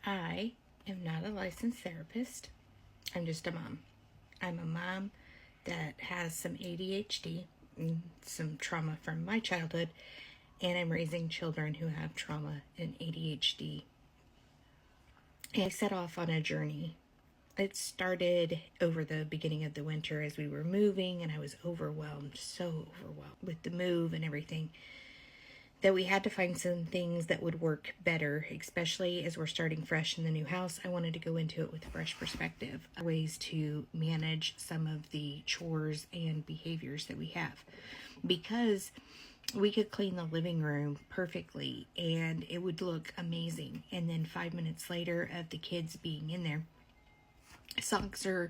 I am not a licensed therapist. I'm just a mom. I'm a mom that has some ADHD and some trauma from my childhood, and I'm raising children who have trauma and ADHD. And I set off on a journey. It started over the beginning of the winter as we were moving, and I was overwhelmed, so overwhelmed with the move and everything, that we had to find some things that would work better, especially as we're starting fresh in the new house. I wanted to go into it with a fresh perspective, ways to manage some of the chores and behaviors that we have. Because we could clean the living room perfectly and it would look amazing. And then 5 minutes later of the kids being in there, socks are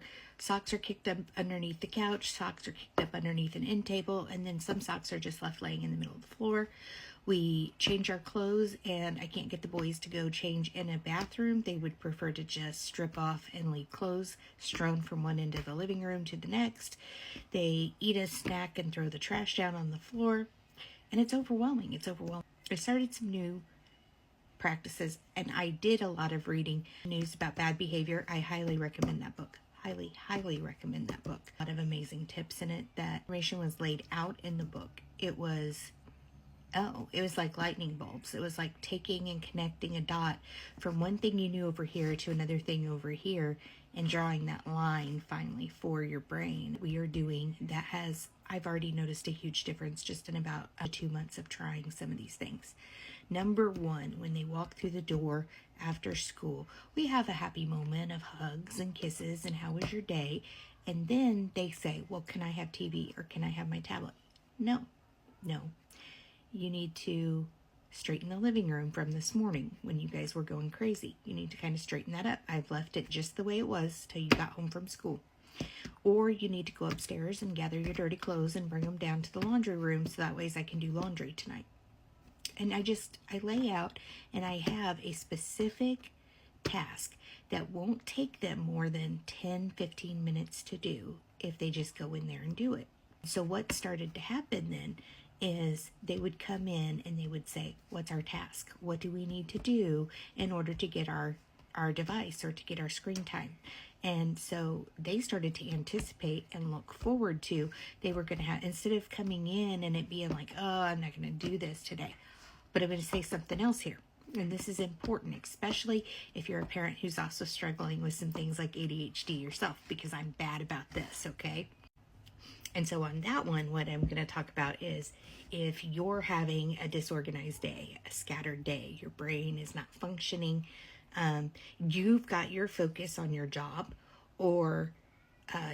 kicked up underneath the couch, socks are kicked up underneath an end table, and then some socks are just left laying in the middle of the floor. We change our clothes, and I can't get the boys to go change in a bathroom. They would prefer to just strip off and leave clothes strewn from one end of the living room to the next. They eat a snack and throw the trash down on the floor, and it's overwhelming. I started some new practices, and I did a lot of reading news about bad behavior. I highly recommend that book. Highly recommend that book. A lot of amazing tips in it. That information was laid out in the book. It was like lightning bolts. It was like taking and connecting a dot from one thing you knew over here to another thing over here and drawing that line finally for your brain. We are doing that I've already noticed a huge difference just in about 2 months of trying some of these things. Number one, when they walk through the door after school, we have a happy moment of hugs and kisses and how was your day? And then they say, well, can I have TV or can I have my tablet? No. You need to straighten the living room from this morning when you guys were going crazy. You need to kind of straighten that up. I've left it just the way it was till you got home from school. Or you need to go upstairs and gather your dirty clothes and bring them down to the laundry room so that way I can do laundry tonight. And I lay out and I have a specific task that won't take them more than 10-15 minutes to do if they just go in there and do it. So what started to happen then is they would come in and they would say, what's our task? What do we need to do in order to get our device or to get our screen time? And so they started to anticipate and look forward to, they were going to have, instead of coming in and it being like, oh, I'm not going to do this today, but I'm going to say something else here. And this is important, especially if you're a parent who's also struggling with some things like ADHD yourself, because I'm bad about this, okay? And so on that one, what I'm going to talk about is if you're having a disorganized day, a scattered day, your brain is not functioning, you've got your focus on your job or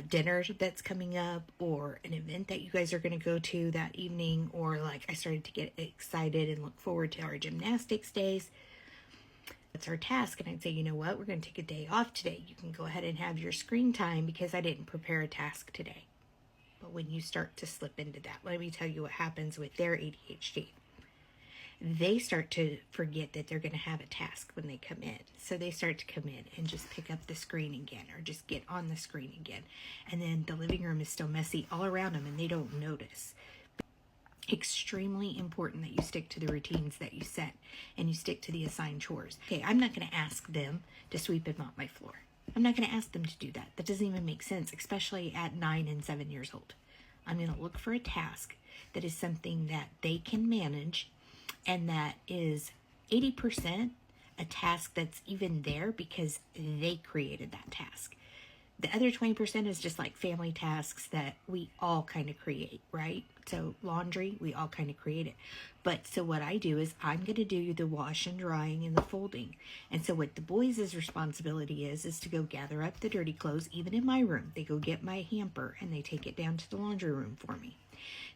dinner that's coming up or an event that you guys are going to go to that evening, or like I started to get excited and look forward to our gymnastics days. That's our task. And I'd say, you know what, we're going to take a day off today. You can go ahead and have your screen time because I didn't prepare a task today. But when you start to slip into that, let me tell you what happens with their ADHD. They start to forget that they're going to have a task when they come in. So they start to come in and just pick up the screen again or just get on the screen again. And then the living room is still messy all around them and they don't notice. Extremely important that you stick to the routines that you set and you stick to the assigned chores. Okay, I'm not going to ask them to sweep and mop my floor. I'm not going to ask them to do that. That doesn't even make sense, especially at 9 and 7 years old. I'm going to look for a task that is something that they can manage and that is 80% a task that's even there because they created that task. The other 20% is just like family tasks that we all kind of create, right? So laundry, we all kind of create it. But so what I do is I'm going to do the wash and drying and the folding. And so what the boys' responsibility is to go gather up the dirty clothes, even in my room. They go get my hamper and they take it down to the laundry room for me.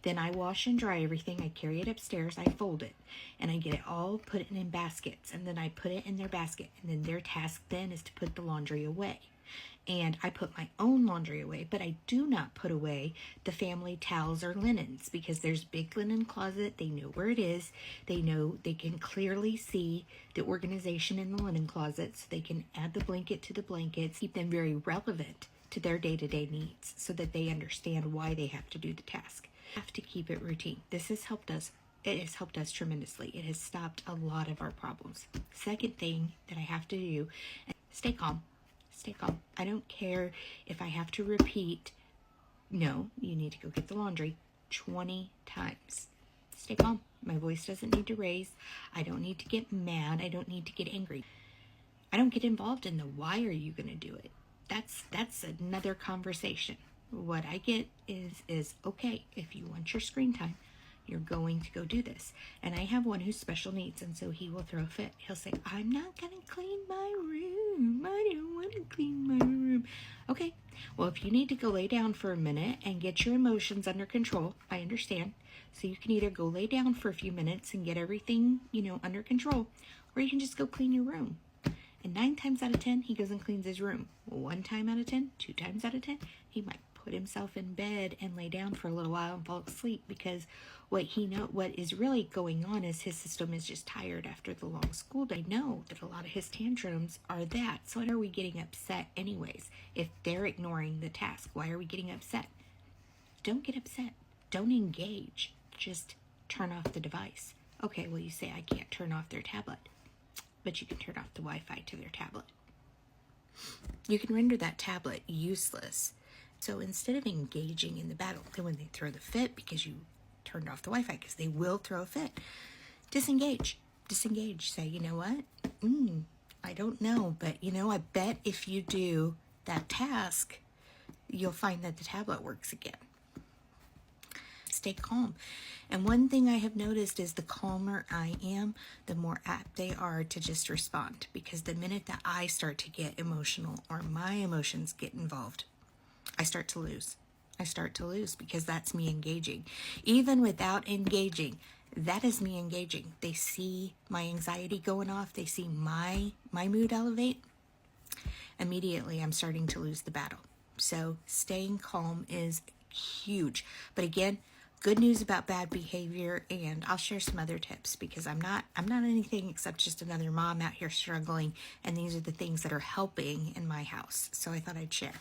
Then I wash and dry everything. I carry it upstairs. I fold it and I get it all put in baskets. And then I put it in their basket. And then their task then is to put the laundry away. And I put my own laundry away, but I do not put away the family towels or linens because there's a big linen closet. They know where it is. They know they can clearly see the organization in the linen closet, so they can add the blanket to the blankets, keep them very relevant to their day-to-day needs so that they understand why they have to do the task. Have to keep it routine. This has helped us It has helped us tremendously. It has stopped a lot of our problems. Second thing that I have to do, stay calm. Stay calm. I don't care if I have to repeat, no, you need to go get the laundry 20 times. Stay calm. My voice doesn't need to raise. I don't need to get mad. I don't need to get angry. I don't get involved in the why are you going to do it. That's another conversation. What I get is okay, if you want your screen time, you're going to go do this. And I have one who's special needs, and so he will throw a fit. He'll say, I'm not going to clean my room. I don't want to clean my room. Okay, well, if you need to go lay down for a minute and get your emotions under control, I understand. So you can either go lay down for a few minutes and get everything, under control, or you can just go clean your room. And 9 times out of 10, he goes and cleans his room. 1 time out of 10, 2 times out of 10, he might put himself in bed and lay down for a little while and fall asleep, because what is really going on is his system is just tired after the long school day. I know that a lot of his tantrums are that. So why are we getting upset anyways? If they're ignoring the task, why are we getting upset? Don't get upset. Don't engage. Just turn off the device. Okay, well, you say I can't turn off their tablet, but you can turn off the Wi-Fi to their tablet. You can render that tablet useless. So instead of engaging in the battle, then when they throw the fit because you turned off the Wi-Fi, because they will throw a fit, disengage. Say, you know what? I don't know, but I bet if you do that task, you'll find that the tablet works again. Stay calm. And one thing I have noticed is the calmer I am, the more apt they are to just respond. Because the minute that I start to get emotional or my emotions get involved, I start to lose. Because that's me engaging. Even without engaging, that is me engaging. They see my anxiety going off. They see my mood elevate. Immediately, I'm starting to lose the battle. So staying calm is huge. But again, good news about bad behavior, and I'll share some other tips, because I'm not anything except just another mom out here struggling, and these are the things that are helping in my house. So I thought I'd share.